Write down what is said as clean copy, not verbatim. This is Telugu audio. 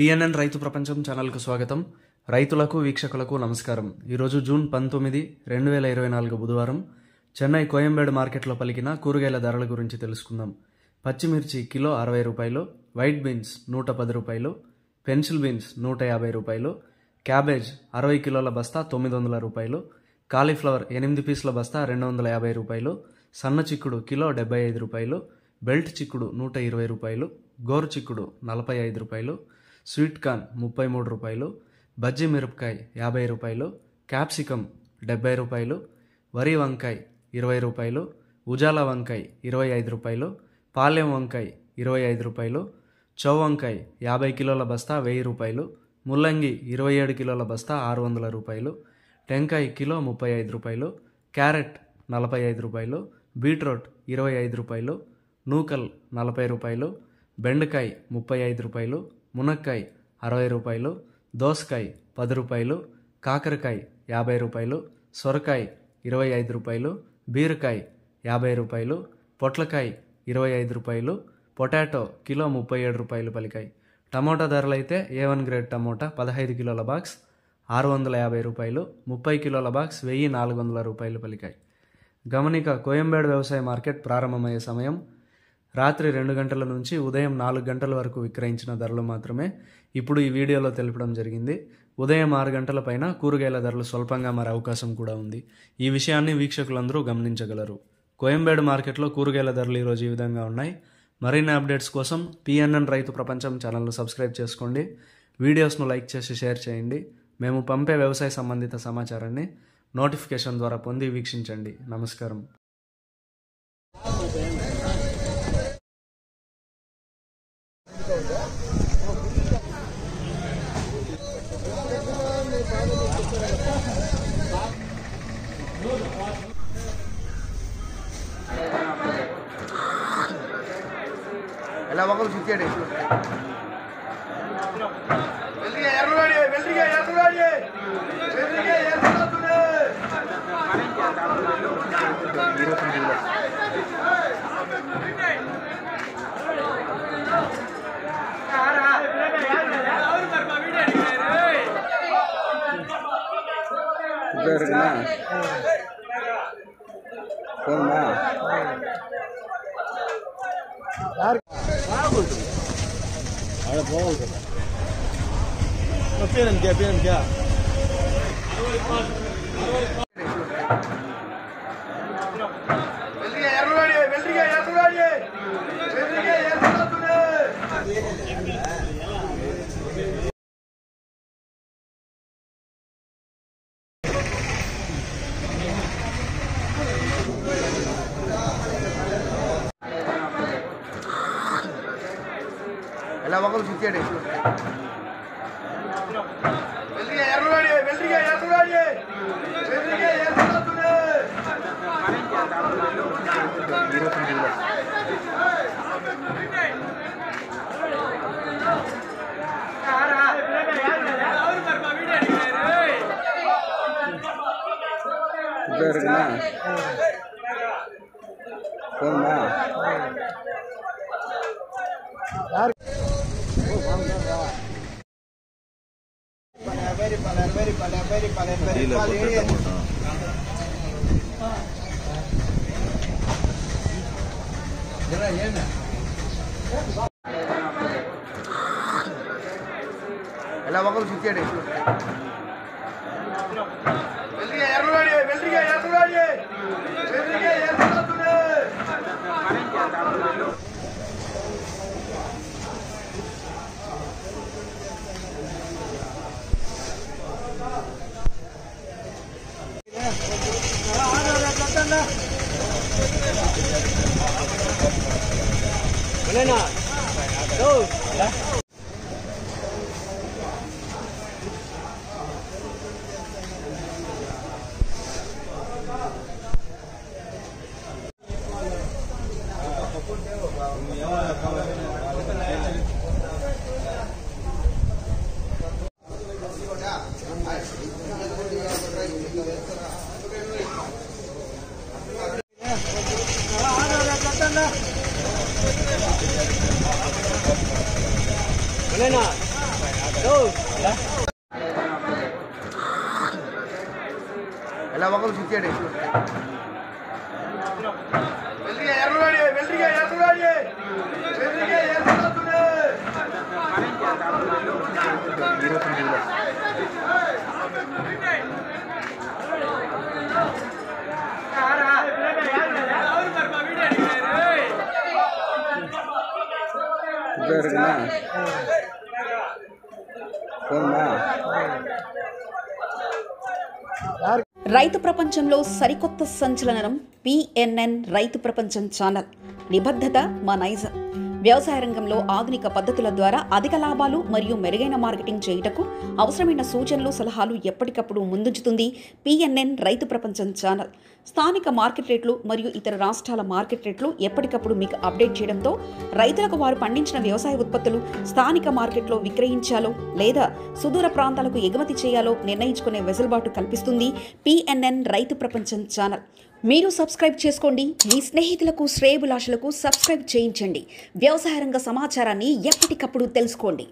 పిఎన్ఎన్ రైతు ప్రపంచం ఛానల్కు స్వాగతం. రైతులకు వీక్షకులకు నమస్కారం. ఈరోజు జూన్ 19, 2024 బుధవారం చెన్నై కోయంబేడు మార్కెట్లో పలికిన కూరగాయల ధరల గురించి తెలుసుకుందాం. పచ్చిమిర్చి కిలో 60 రూపాయలు, వైట్ బీన్స్ 110 రూపాయలు, పెన్సిల్ బీన్స్ 150 రూపాయలు, క్యాబేజ్ 60 కిలోల బస్తా 900 రూపాయలు, కాలీఫ్లవర్ 8 పీసుల బస్తా 250 రూపాయలు, సన్న చిక్కుడు కిలో 75 రూపాయలు, బెల్ట్ చిక్కుడు 120 రూపాయలు, గోరు చిక్కుడు 45 రూపాయలు, స్వీట్ కార్న్ 33 రూపాయలు, బజ్జీ మిరపకాయ 50 రూపాయలు, క్యాప్సికమ్ 70 రూపాయలు, వరి వంకాయ 20 రూపాయలు, ఉజాల వంకాయ 25 రూపాయలు, పాలెం వంకాయ 25 రూపాయలు, చౌ వంకాయ 50 కిలోల బస్తా 1000 రూపాయలు, ముల్లంగి 27 కిలోల బస్తా 600 రూపాయలు, టెంకాయ కిలో 35 రూపాయలు, క్యారెట్ 45 రూపాయలు, బీట్రూట్ 25 రూపాయలు, నూకల్ 40 రూపాయలు, బెండకాయ 35 రూపాయలు, మునక్కాయ 60 రూపాయలు, దోసకాయ 10 రూపాయలు, కాకరకాయ 50 రూపాయలు, సొరకాయ 25 రూపాయలు, బీరకాయ 50 రూపాయలు, పొట్లకాయ 25 రూపాయలు, పొటాటో కిలో 37 రూపాయలు పలికాయి. టమోటా ధరలు అయితే A1 గ్రేడ్ టమోటా 15 కిలోల బాక్స్ 650 రూపాయలు, 30 కిలోల బాక్స్ 1400 రూపాయలు పలికాయి. గమనిక, కోయంబేడు వ్యవసాయ మార్కెట్ ప్రారంభమయ్యే సమయం రాత్రి 2 గంటల నుంచి ఉదయం 4 గంటల వరకు విక్రయించిన ధరలు మాత్రమే ఇప్పుడు ఈ వీడియోలో తెలపడం జరిగింది. ఉదయం 6 గంటల పైన కూరగాయల ధరలు స్వల్పంగా మారే అవకాశం కూడా ఉంది. ఈ విషయాన్ని వీక్షకులందరూ గమనించగలరు. కోయంబేడు మార్కెట్లో కూరగాయల ధరలు ఈరోజు ఈ విధంగా ఉన్నాయి. మరిన్ని అప్డేట్స్ కోసం పిఎన్ఎన్ రైతు ప్రపంచం ఛానల్ను సబ్స్క్రైబ్ చేసుకోండి. వీడియోస్ను లైక్ చేసి షేర్ చేయండి. మేము పంపే వ్యవసాయ సంబంధిత సమాచారాన్ని నోటిఫికేషన్ ద్వారా పొంది వీక్షించండి. నమస్కారం. ఎలా ఒకరు చిచ్చాడు ఎలా ఒకరు చిచ్చాడు ఎలా ఒకరు చిచ్చాడు రైతు ప్రపంచంలో సరికొత్త సంచలనం పిఎన్ఎన్ రైతు ప్రపంచం ఛానల్. నిబద్ధత మా నైజం. వ్యవసాయ రంగంలో ఆధునిక పద్ధతుల ద్వారా అధిక లాభాలు మరియు మెరుగైన మార్కెటింగ్ చేయుటకు అవసరమైన సూచనలు, సలహాలు ఎప్పటికప్పుడు ముందుంచుతుంది పిఎన్ఎన్ రైతు ప్రపంచం ఛానల్. స్థానిక మార్కెట్ రేట్లు మరియు ఇతర రాష్ట్రాల మార్కెట్ రేట్లు ఎప్పటికప్పుడు మీకు అప్డేట్ చేయడంతో రైతులకు వారు పండించిన వ్యవసాయ ఉత్పత్తులు స్థానిక మార్కెట్లో విక్రయించాలో లేదా సుదూర ప్రాంతాలకు ఎగుమతి చేయాలో నిర్ణయించుకునే వెసులుబాటు కల్పిస్తుంది పిఎన్ఎన్ రైతు ప్రపంచం ఛానల్. మీరు సబ్స్క్రైబ్ చేసుకోండి. మీ స్నేహితులకు, శ్రేయోభిలాషులకు సబ్స్క్రైబ్ చేయించండి. వ్యవసాయ రంగ సమాచారాన్ని ఎప్పటికప్పుడు తెలుసుకోండి.